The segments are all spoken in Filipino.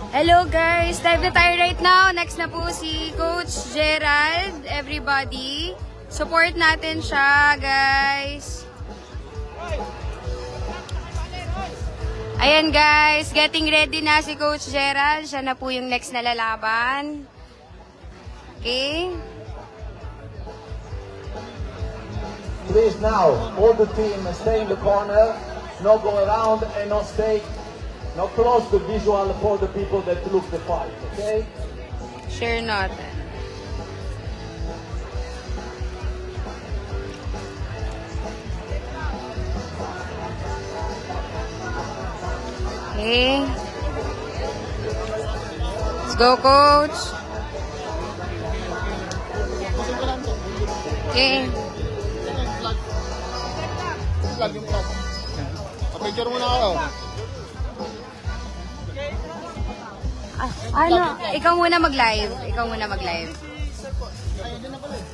Hello guys, live na tayo right now. Next na po si Coach Gerald. Everybody, support natin siya, guys. Ayan guys, getting ready na si Coach Gerald. Siya na po yung next na lalaban. Okay? Please now, all the team stay in the corner, not go around and not stay, not close the visual for the people that look the fight, okay? Share natin. Okay. Let's go, Coach. Okay. Vlog yung vlog. Pa-picture muna kayo. Ano? Ikaw muna mag-live. Ikaw muna mag-live.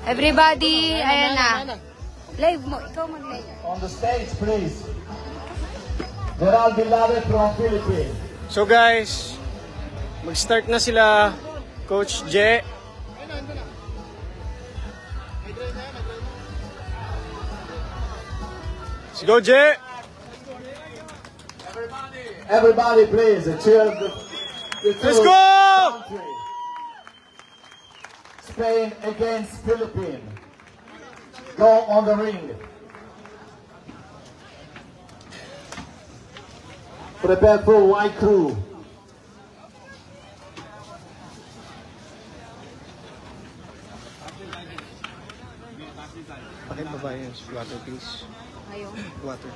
Everybody, ayan na. Live mo. Ikaw mag-live. On the stage, please. Gerald Villaverde from Philippines. So guys, mag-start na sila, Coach Je. Let's go, Je! Everybody, please, cheer the Let's go! country. Spain against Philippines. Go on the ring. Prepare for white crew. Bakit babae yun? Water, please. Ayaw. Water.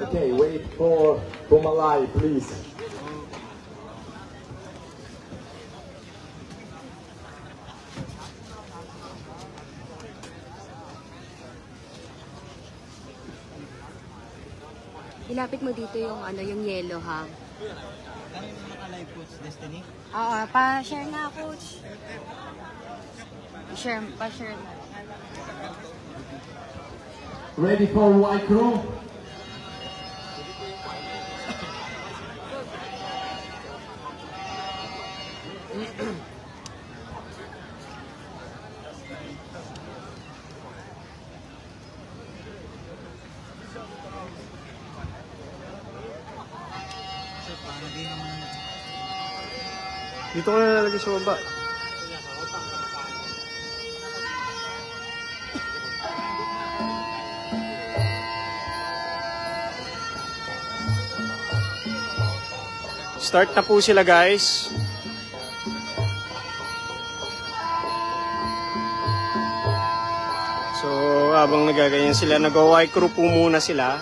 Okay, wait for Pumalai, please. Ilapit mo dito yung ano, yung yellow, ha? Ano yung naka-live coach, Destiny? Oo, pa-share na, Coach. Pa-share na. Ready for white crew? So, paano din naman Dito ko na nalagay sa baba. Start na po sila, guys. So, habang nagaganyan sila, nag-white crew po muna sila.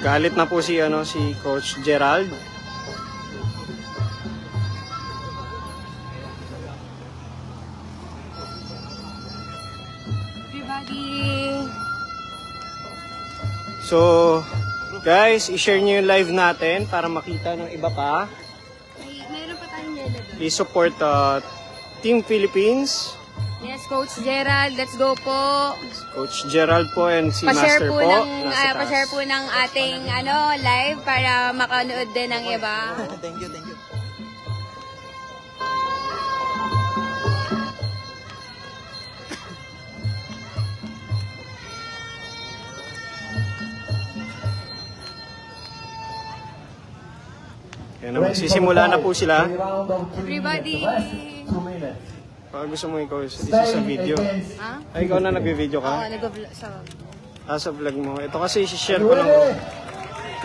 Galit na po si Coach Gerald. Everybody. So, guys, i-share niyo yung live natin para makita ng iba pa. Meron pa tayong yellow doon. Please support Team Philippines. Yes, Coach Gerald, let's go po. Coach Gerald po and si Pa-share Master po po. ng nasa taas. pa-share po ng ating live para makanood din ng iba. Thank you, thank you. Kaya na magsisimula na po sila. Everybody. 2 minutes. Baka gusto mo ikaw dito sa video. Ha? Ay, ikaw na nagbe-video Oo, ka? nag-vlog sa... Sa vlog mo. Ito kasi i-share ko lang.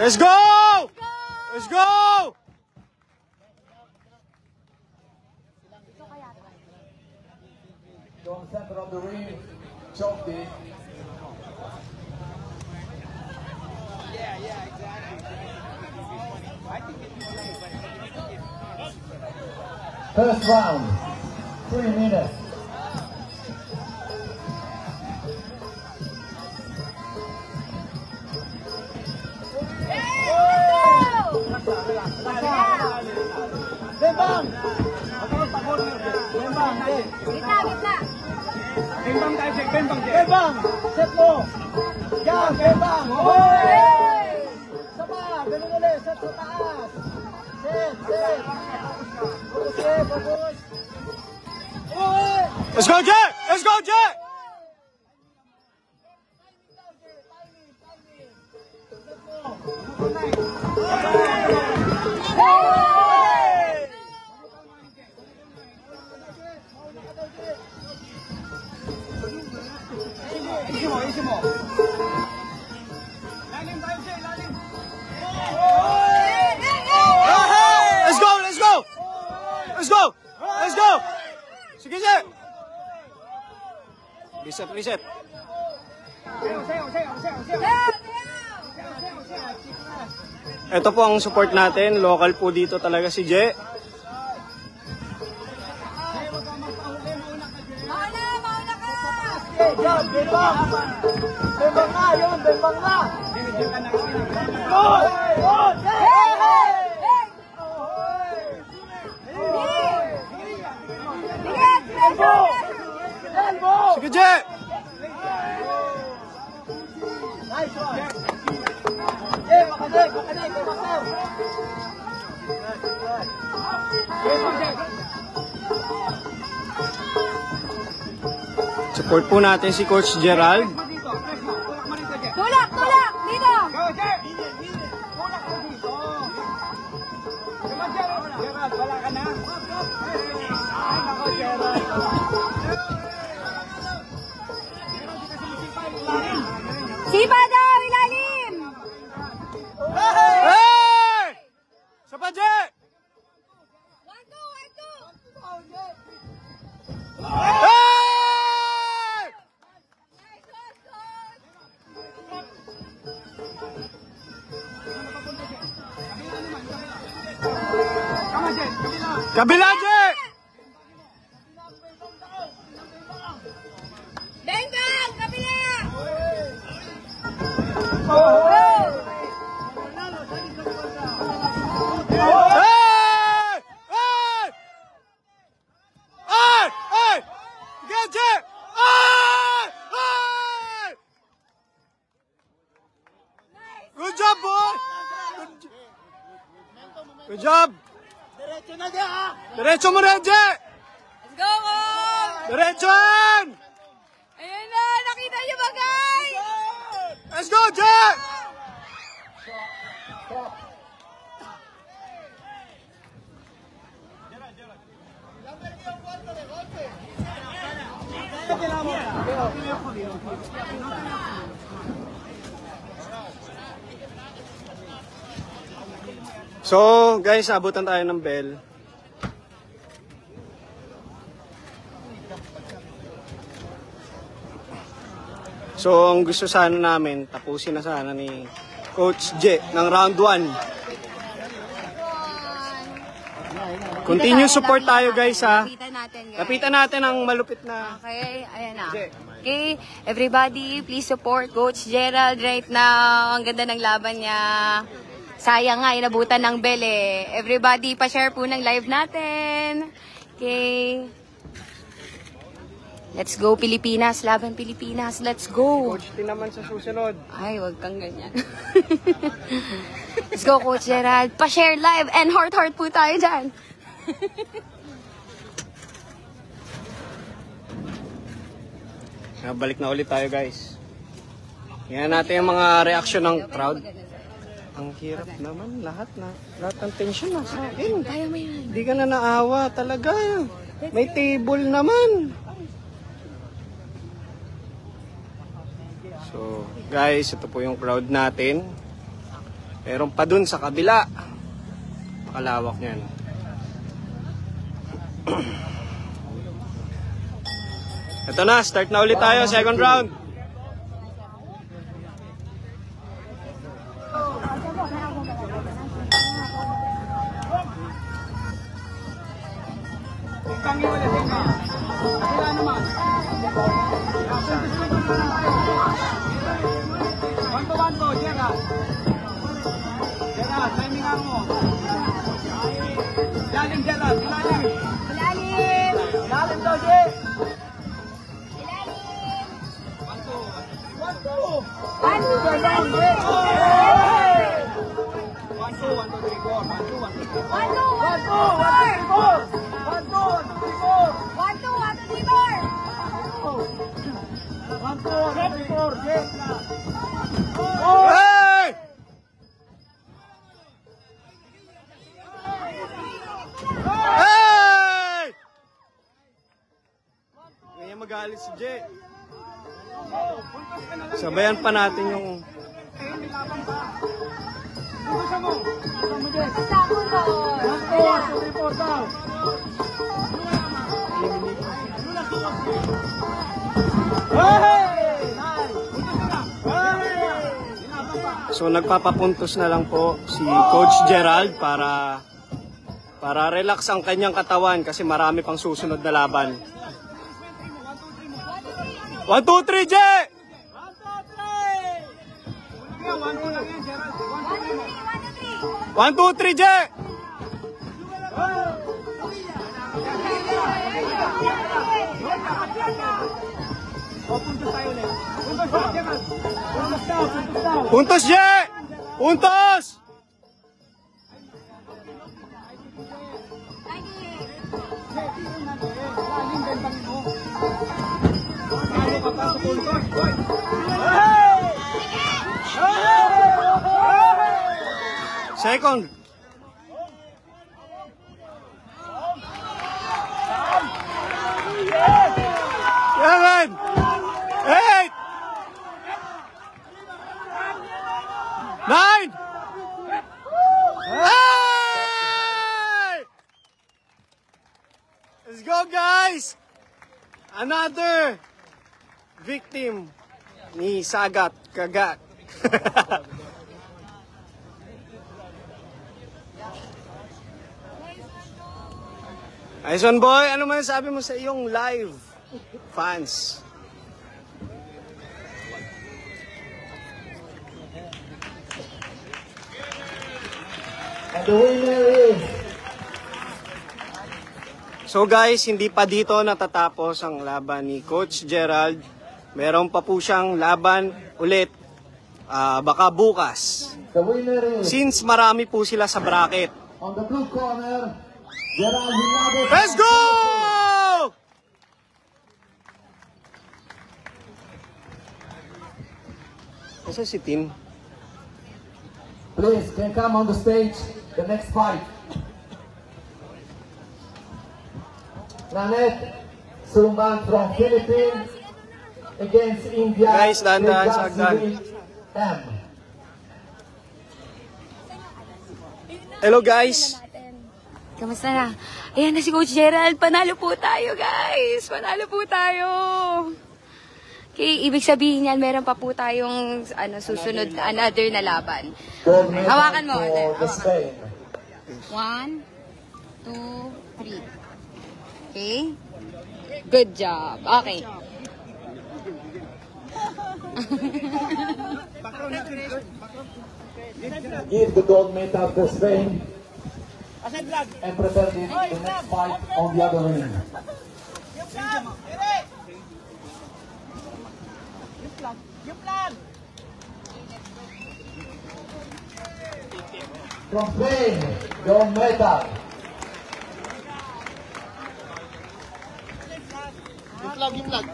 Let's go! Let's go! Go on center of the ring. Chokti. First round, 3 minutes. Bembang! Bembang, Gitna, gitna. Bembang tayo, Jack. Bembang, Jack. Bembang! Set mo! Yan, bembang! Hoy! Saba! Ganun ulit. Set sa taas. Set, set. Focus, Jack. Focus. Hoy! Let's go, Jack! Let's go, Jack! Isi mo. Let's go! Let's go! Let's go! Let's go! Sige, Jack! Reset, reset. Ito po ang support natin. Local po dito talaga si Je. Mauna, mauna ka! Yan, bembang! Bembang na, yun, bembang na! Hoy! Hoy! Hey! Hey! Hey! Bigat! Elbow! Elbow! Sige, Je! Nice one! Yeah, makadig, makadig, makadig! Support po natin si Coach Gerald. Tulak! Tulak! Dito! Wala ka na? Ay, nako, Gerald. Sipa daw! Ilalim! Hey! Sapa, Je! 1-2! 1-2! Hey! Kabila, Je! Bang bang! Kabila! Hey! Hey! Hey! Hey! Get Je! Hey! Hey! Good job, boy! Good job! Diretso na niya, ha? Diretso mo rin, Je! Let's go, Mom! Diretso yan! Ayun na! Nakita niyo ba, guys? Let's go, Je! So, guys, abutan tayo ng bell. So, ang gusto sana namin, tapusin na sana ni Coach J ng round 1. Continue support tayo, guys, ha. Lapitan natin, guys. Lapitan natin ang malupit na... Okay, ayan na. Je. Okay, everybody, please support Coach Gerald right now. Ang ganda ng laban niya. Sayang nga, inabutan ng bell eh. Everybody, pa-share po ng live natin. Okay. Let's go, Pilipinas. Laban Pilipinas. Let's go. Coach T naman sa susunod. Ay, wag kang ganyan. Let's go, Coach Gerald. Pa-share live and heart po tayo dyan. Balik na ulit tayo, guys. Yan natin yung mga reaction ng crowd. Ang hirap naman, lahat ng tension na sa akin. Kaya mo yan. Hindi ka na naawa talaga. May table naman. So, guys, ito po yung crowd natin. Meron pa dun sa kabila. Pakalawak niyan. Ito na, start na ulit tayo, second round. Hey! Hey! Ngayon magalit si Jay. Sabayan pa natin yung... So nagpapapuntos na lang po si Coach Gerald para relax ang kanyang katawan kasi marami pang susunod na laban. 1, 2, 3, J! 1, 2, 3, J! Puntos, J! Puntos! Second. Seven. 8. 9. Hey! Let's go, guys! Another victim ni Sagat Kagat. Aison boy, ano man sabi mo sa iyong live fans? And the winner is... So guys, hindi pa dito natatapos ang laban ni Coach Gerald. Meron pa po siyang laban ulit, baka bukas. The winner is... Since marami po sila sa bracket. On the blue corner, Gerald Villalobos. Let's go! Kasi si Tim. Please, can come on the stage, the next fight. Nanette Sumban from Philippines against India. Guys, dahan-dahan sa hagdan. M. Hello guys. Kamusta na? Ayan na si Coach Gerald. Panalo po tayo, guys. Panalo po tayo. Okay, ibig sabihin yan, meron pa po tayong susunod, another na laban. Gold medal Hawakan mo. for the Spain. 1, 2, 3. Okay? Good job. Okay. Give the gold medal to Spain and prepare the next fight on the other ring. From Spain, gold medal. Yung flag. Yung flag.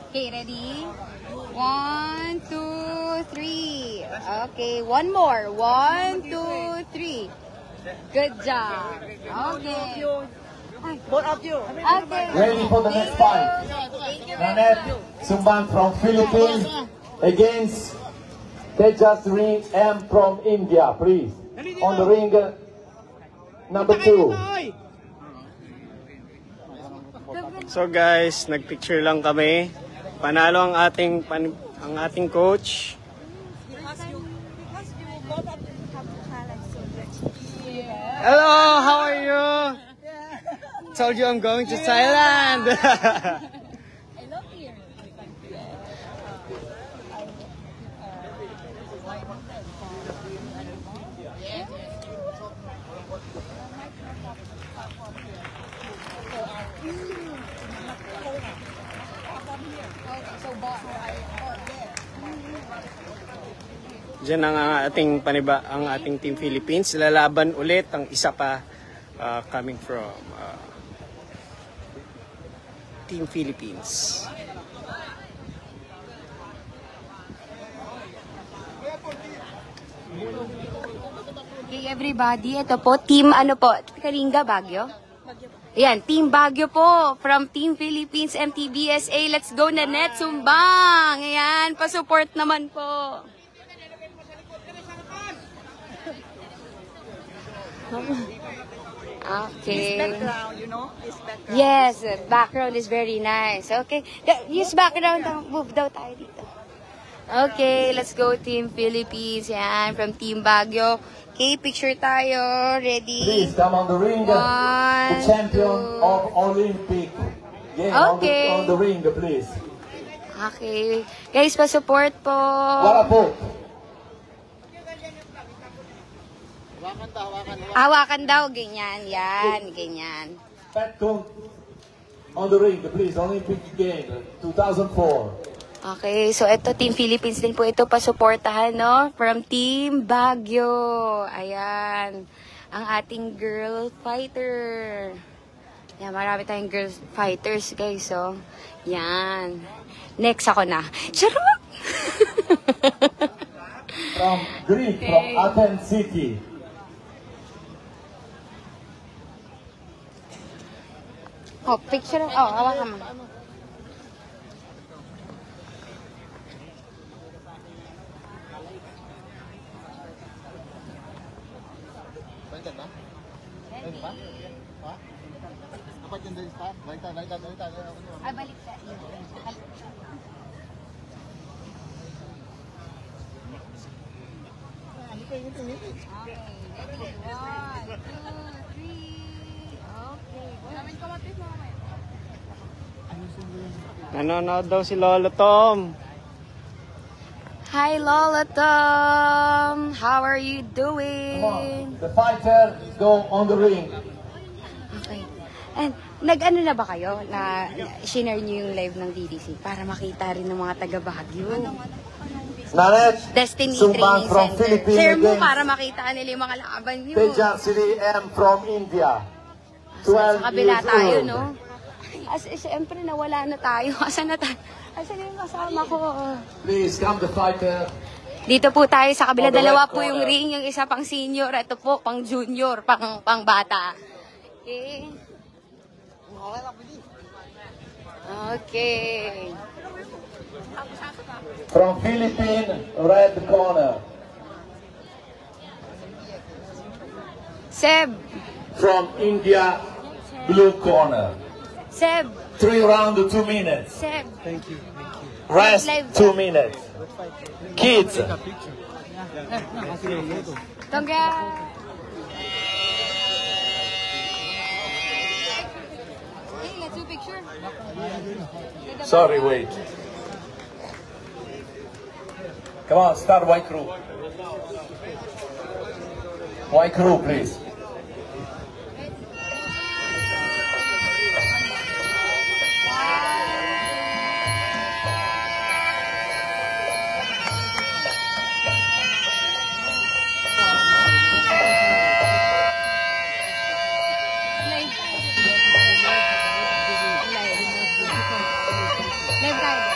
Okay, ready? 1, 2, 3. Okay, one more. 1, 2, 3. Good job. Okay. Both of you. Okay. Ready for the next fight. Nanette Sumban from Philippines against Tejasri M from India, please. On the ring, number 2. So guys, nagpicture lang kami. Panalo ang ating coach. Hello, how are you? Told you I'm going to Thailand. Diyan ang ating Team Philippines. Lalaban ulit ang isa pa coming from Team Philippines. Okay, everybody, ito po, Team Kalinga, Baguio? Ayan, Team Baguio po, from Team Philippines, MTBSA. Let's go, Nanette Sumbang! Ayan, pa-support naman po. Okay. Background, you know, this background. Yes, background is very nice. Okay. Use background. Move daw tayo dito. Okay, let's go Team Philippines. Yan, from Team Baguio. Okay, picture tayo. Ready? Please come on the ring. One, The champion two. of Olympic game Okay. on the ring, please. Okay. Guys, pa-support po. Wala po. Hawakan daw. Ganyan. Yan. Ganyan. Petcon on the ring, please. Olympic game 2004. Okay, so ito, Team Philippines din po ito, pasuportahan, no? From Team Baguio. Ayan. Ang ating girl fighter. Yan, marami tayong girl fighters, guys, so. Yan. Next ako na. Charot! From Greek, from Athens City. Oh, picture. Oh, hawakan mo. Baliktad ba? Baliktad ba? Ha? Dapat yung baliktad? Baliktad. Ay, balik ka. Okay, ready? 1, 2, 3. Okay. Nanonood daw si Lolo Tom. Hi, Lola Tom. How are you Come doing? on. The fighter go on the ring. Okay. And nag-ano na ba kayo na share niyo yung live ng DDC para makita rin ng mga taga Baguio? Nanette Destiny Sumbang Training from Center. Philippines Share mo against para makita nila yung mga laban niyo. Tejasri M from India. Sa 12 kabila years tayo, old. no? Siyempre, nawala na tayo. Asan na tayo? Asan yung kasama ko? Please come the fighter. Dito po tayo sa kabila. On the Dalawa red po yung corner. ring. Yung isa pang senior. Ito po, pang junior. Pang bata. Okay. Okay. From Philippines, red corner. Seb. From India, blue corner. Seb. 3 rounds, 2 minutes. Seb. Rest, Live. 2 minutes. Kids, Congrats. Hey, let's do a picture. sorry, wait. Come on, start white crew. White crew, please. Live. Live tayo.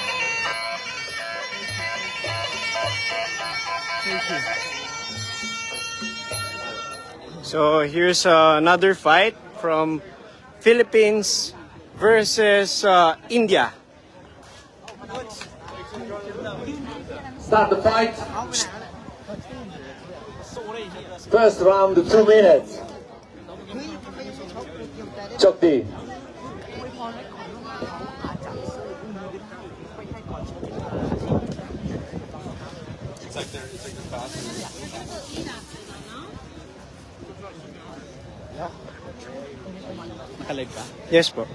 So here's another fight from Philippines versus India. Start the fight. First round, 2 minutes. Chokdi. Nakalive ka? Yes po.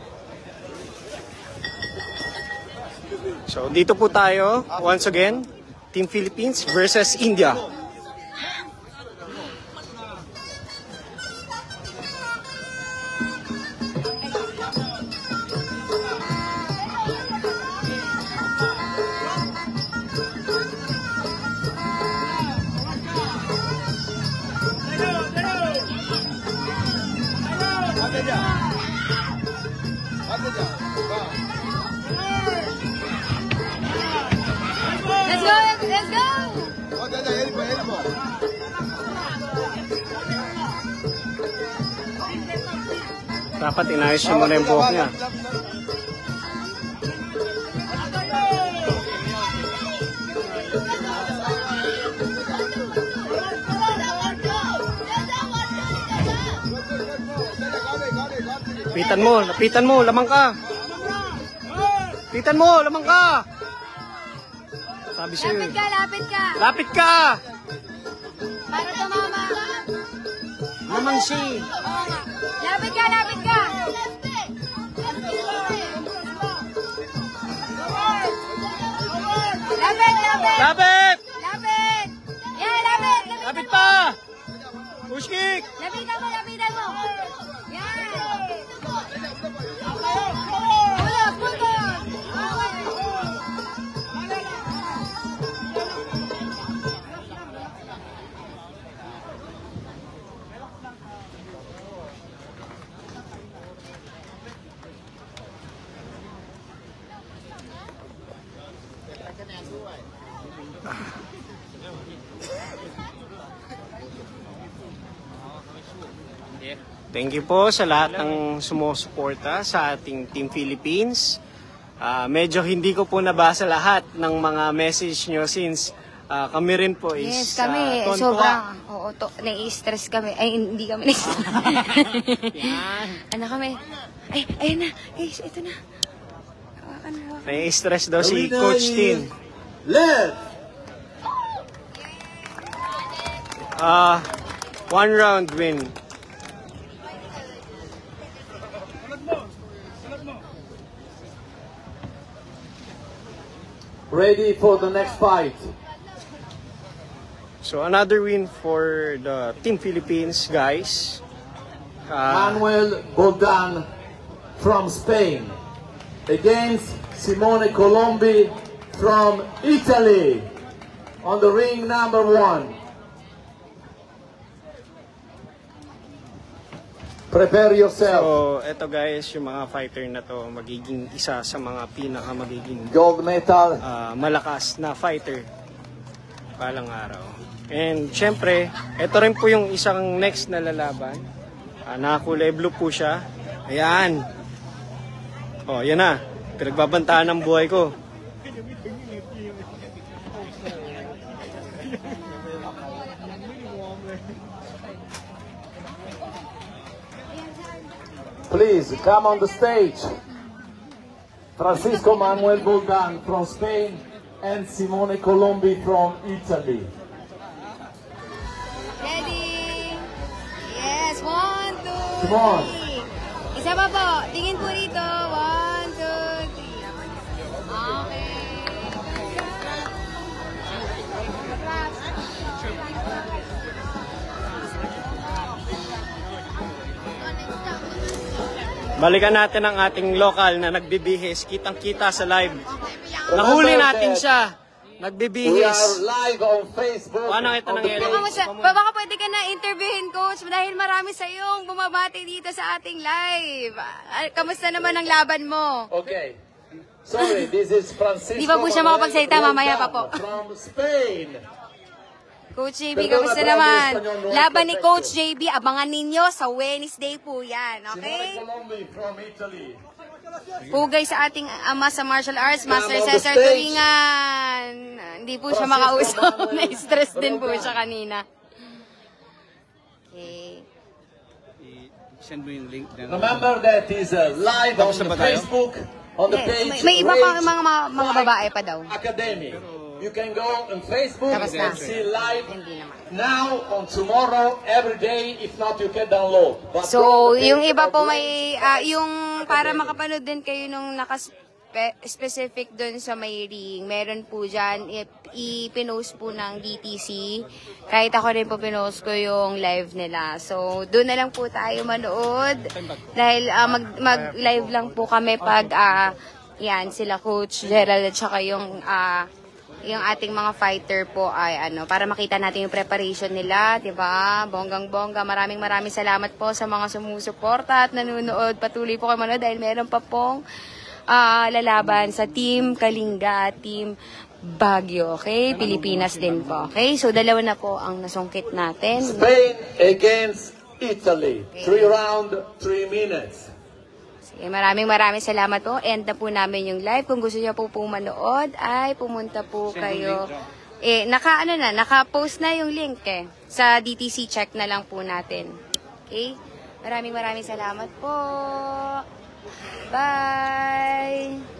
So, dito po tayo, once again, Team Philippines versus India. Let's go! Let's go! Dapat inayos niyo muna yung buhok niya. Lapitan mo, lamang ka. Lapitan mo, lamang ka. Sabi sa'yo Lapit eh. ka, lapit ka! Lapit ka! Para tumama! Lamang si. Oo nga. Lapit ka, lapit ka! Lapit, lapit! Lapit! Lapit! Yan, lapit! Lapit pa! Push kick! Lapitan mo, lapitan mo! Yan! Pulos, pulos! Thank you po sa lahat ng sumusuporta sa ating Team Philippines. Medyo hindi ko po nabasa lahat ng mga message nyo since kami rin po is Yes, kami tuwan-tuwa. sobrang, oo, nai-stress kami. Ay, hindi kami nai-stress. Ano kami? Ay, ayun na. Guys, ito na. Hawakan, hawakan. Nai-stress daw si Coach Tin. Left. 1 round win. Ready for the next fight. So another win for the Team Philippines, guys. Manuel Bodan from Spain against Simone Colombi from Italy on the ring number 1. Prepare yourself. So eto guys, yung mga fighter na to magiging isa sa mga pinaka magiging Gold medal. malakas na fighter palang araw. And syempre, ito rin po yung isang next na lalaban. Nakakulay blue po siya. Ayan. Oh, yan na. Pinagbabantaan ng buhay ko. Please come on the stage. Francisco Manuel Bodan from Spain and Simone Colombi from Italy. Ready? Yes, 1, 2, Come on. 3. Isa pa po. Tingin po rito. 1, 2, 3. Okay. Balikan natin ang ating local na nagbibihis. Kitang-kita sa live. Nahuli natin siya. We Nagbibihis. are live on Facebook. Paano kita on the nangyari? page. Baka pwede ka na interviewin, Coach, dahil marami sa iyong bumabati dito sa ating live. Kamusta naman ang laban mo? Okay. Sorry, this is Francisco. Di ba po siya Manuel makapagsalita? Mamaya pa po. From Spain. Coach JB, kamusta naman? Laban ni Coach JB, abangan ninyo sa Wednesday po yan, Simone okay? Colombi from Italy. Pugay sa ating ama sa martial arts, Master Come on the Cesar stage. Turingan. Hindi po siya makausap. Na-stress din po siya kanina. send mo yung link. Remember that is live on Tapos na ba tayo? Facebook, on the page May iba pa Rage mga babae pa daw. Academy. You can go on Facebook Tapos na. and see live Hindi naman. now, on tomorrow, every day. If not, you can download. But So, go on the yung page iba of po Rage may, yung para makapanood din kayo nung specific dun sa may ring, meron po dyan, ipinost po ng DTC. Kahit ako rin po pinost ko yung live nila. So, doon na lang po tayo manood. Dahil mag-live lang po kami pag, yan, sila Coach Gerald at saka yung ating mga fighter po ay para makita natin yung preparation nila, 'di ba? Bonggang-bongga. Maraming salamat po sa mga sumusuporta at nanonood. Patuloy po kayo manood dahil meron pa pong lalaban sa Team Kalinga, Team Baguio, okay? Pilipinas din po, okay? So, dalawa na po ang nasungkit natin. Spain against Italy. 3 round, 3 minutes. Maraming salamat po. End na po namin yung live. Kung gusto niyo po manood, ay pumunta po kayo. Naka-post na yung link Sa DTC, check na lang po natin. Okay? Maraming salamat po. Bye!